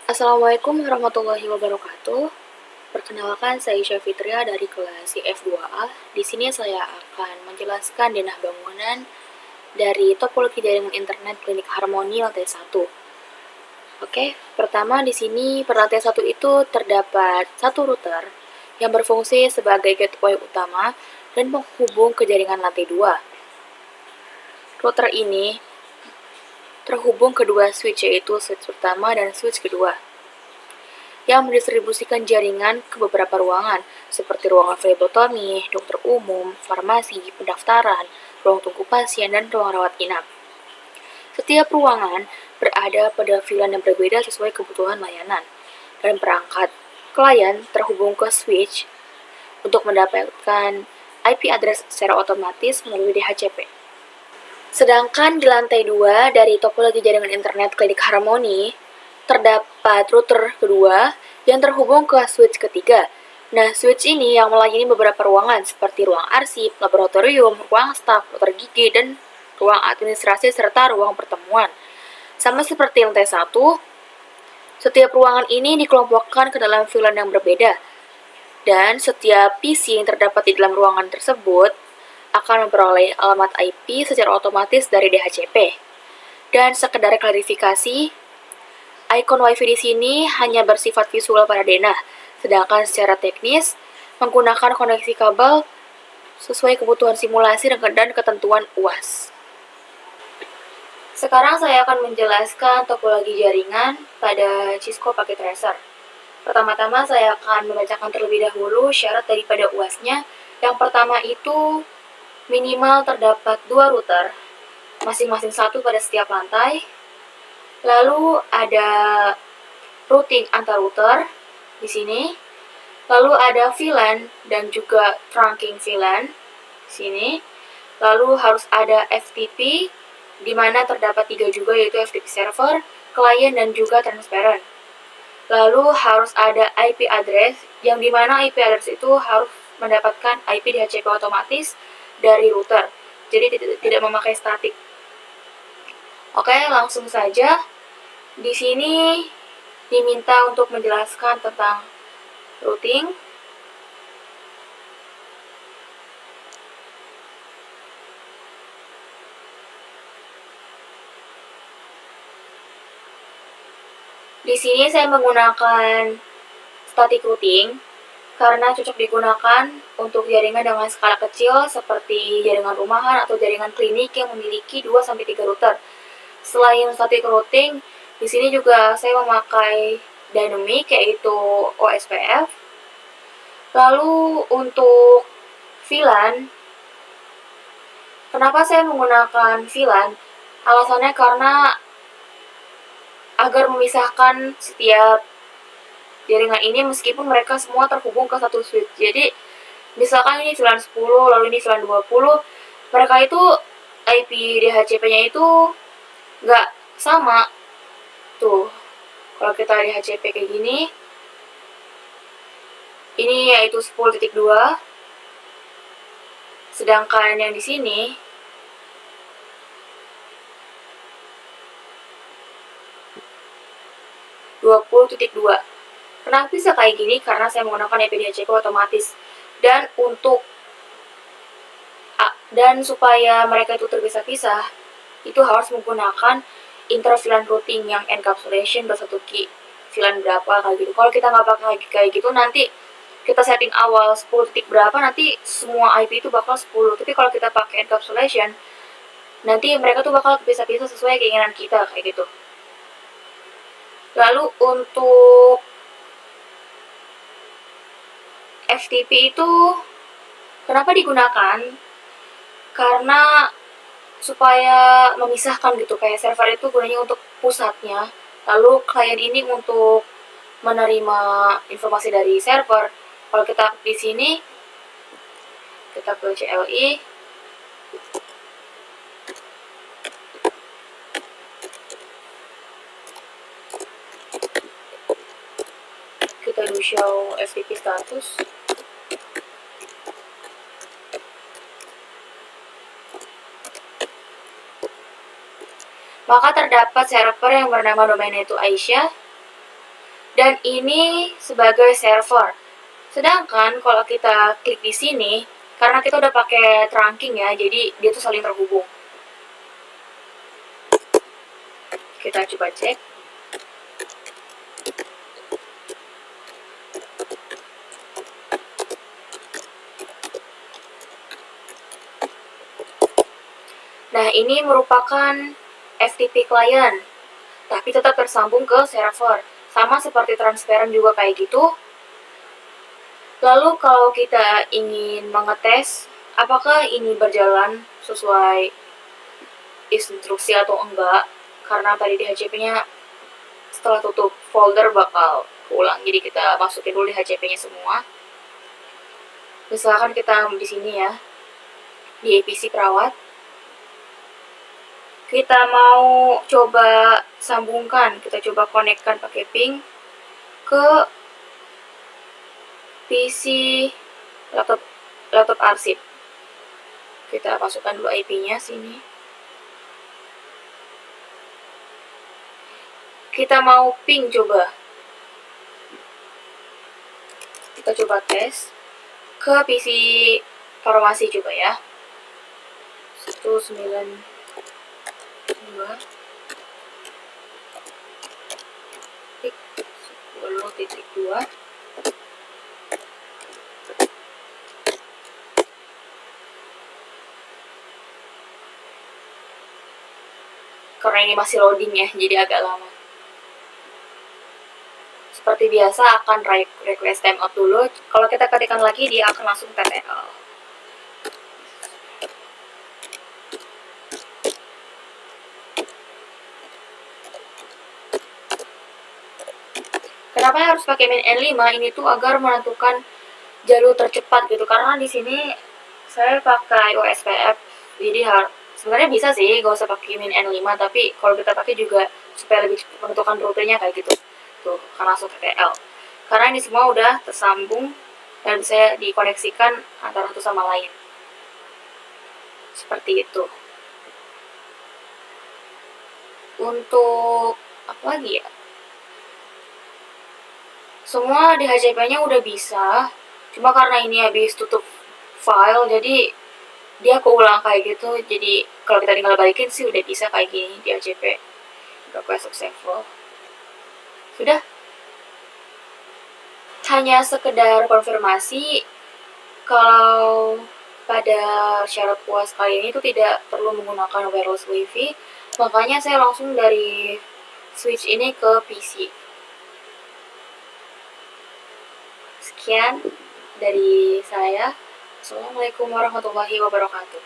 Assalamualaikum warahmatullahi wabarakatuh. Perkenalkan, saya Isya Fitria dari kelas CF2A. Di sini saya akan menjelaskan denah bangunan dari topologi jaringan internet klinik harmoni lantai 1. Oke, pertama di sini pada lantai 1 itu terdapat satu router yang berfungsi sebagai gateway utama dan menghubung ke jaringan lantai 2. Router ini terhubung kedua switch, yaitu switch pertama dan switch kedua, yang mendistribusikan jaringan ke beberapa ruangan, seperti ruangan flebotomi, dokter umum, farmasi, pendaftaran, ruang tunggu pasien, dan ruang rawat inap. Setiap ruangan berada pada VLAN yang berbeda sesuai kebutuhan layanan, dan perangkat klien terhubung ke switch untuk mendapatkan IP address secara otomatis melalui DHCP. Sedangkan di lantai 2 dari topologi jaringan internet klinik harmoni, terdapat router kedua yang terhubung ke switch ketiga. Nah, switch ini yang melayani beberapa ruangan seperti ruang arsip, laboratorium, ruang staf, dokter gigi, dan ruang administrasi serta ruang pertemuan. Sama seperti lantai 1, setiap ruangan ini dikelompokkan ke dalam VLAN yang berbeda. Dan setiap PC yang terdapat di dalam ruangan tersebut akan memperoleh alamat IP secara otomatis dari DHCP. Dan sekedar klarifikasi, ikon WiFi di sini hanya bersifat visual pada denah, sedangkan secara teknis menggunakan koneksi kabel sesuai kebutuhan simulasi dan ketentuan UAS. Sekarang saya akan menjelaskan topologi jaringan pada Cisco Packet Tracer. Pertama-tama saya akan membacakan terlebih dahulu syarat daripada UAS-nya. Yang pertama itu minimal terdapat 2 router, masing-masing satu pada setiap lantai. Lalu ada routing antar router di sini. Lalu ada VLAN dan juga trunking VLAN di sini. Lalu harus ada FTP, di mana terdapat 3 juga, yaitu FTP server, client, dan juga transparent. Lalu harus ada IP address, yang dimana IP address itu harus mendapatkan IP DHCP otomatis dari router, jadi tidak memakai statik. Oke, langsung saja. Di sini diminta untuk menjelaskan tentang routing. Di sini saya menggunakan static routing karena cocok digunakan untuk jaringan dengan skala kecil seperti jaringan rumahan atau jaringan klinik yang memiliki 2-3 router. Selain static routing, di sini juga saya memakai dynamic, yaitu OSPF. Lalu untuk VLAN, kenapa saya menggunakan VLAN? Alasannya karena agar memisahkan setiap jaringan ini meskipun mereka semua terhubung ke satu switch. Jadi misalkan ini VLAN 10, lalu ini VLAN 20, mereka itu IP DHCP-nya itu nggak sama. Tuh, kalau kita DHCP kayak gini, ini yaitu 10.2, sedangkan yang di sini 20.2. Kenapa bisa kayak gini? Karena saya menggunakan IP DHCP otomatis. Dan supaya mereka itu terpisah-pisah, itu harus menggunakan inter-VLAN routing yang encapsulation bersatu key VLAN berapa kayak gitu. Kalau kita nggak pakai kayak gitu, nanti kita setting awal 10 titik berapa, nanti semua IP itu bakal 10. Tapi kalau kita pakai encapsulation, nanti mereka tuh bakal terpisah-pisah sesuai keinginan kita kayak gitu. Lalu untuk FTP itu kenapa digunakan? Karena supaya memisahkan gitu, kayak server itu gunanya untuk pusatnya, lalu klien ini untuk menerima informasi dari server. Kalau kita di sini, kita ke CLI, kita do show FTP status. maka terdapat server yang bernama domainnya itu Aisyah, dan ini sebagai server. Sedangkan kalau kita klik di sini, karena kita udah pakai trunking ya, jadi dia tuh saling terhubung. Kita coba cek. Nah, ini merupakan FTP client, tapi tetap tersambung ke server. Sama seperti transparent juga kayak gitu. Lalu kalau kita ingin mengetes apakah ini berjalan sesuai instruksi atau enggak, karena tadi di HCP-nya setelah tutup folder bakal ulang, jadi kita masukin dulu di HCP-nya semua. Misalkan kita di sini ya, di APC perawat, kita mau coba sambungkan, kita coba konekkan pakai ping ke PC laptop arsip. Kita masukkan dulu IP-nya sini. Kita mau ping coba. Kita coba tes ke PC farmasi coba ya. 192 10.2. Karena ini masih loading ya, jadi agak lama. Seperti biasa akan request timeout dulu. Kalau kita ketikkan lagi, dia akan langsung TTL. Kenapa harus pakai min N5? Ini tuh agar menentukan jalur tercepat gitu. Karena di sini saya pakai OSPF, jadi sebenarnya bisa sih gak usah pakai min N5, tapi kalau kita pakai juga supaya lebih menentukan rutenya kayak gitu. Tuh, kan langsung TTL. Karena ini semua udah tersambung dan bisa dikoneksikan antara satu sama lain. Seperti itu. Untuk apa lagi ya? Semua di HCP-nya udah bisa, cuma karena ini habis tutup file, jadi dia keulang kayak gitu. Jadi kalau kita tinggal balikin sih udah bisa kayak gini di HCP. Request successful. Sudah. Hanya sekedar konfirmasi kalau pada syarat puas kali ini itu tidak perlu menggunakan wireless wifi, makanya saya langsung dari switch ini ke PC. Sekian dari saya. Assalamualaikum warahmatullahi wabarakatuh.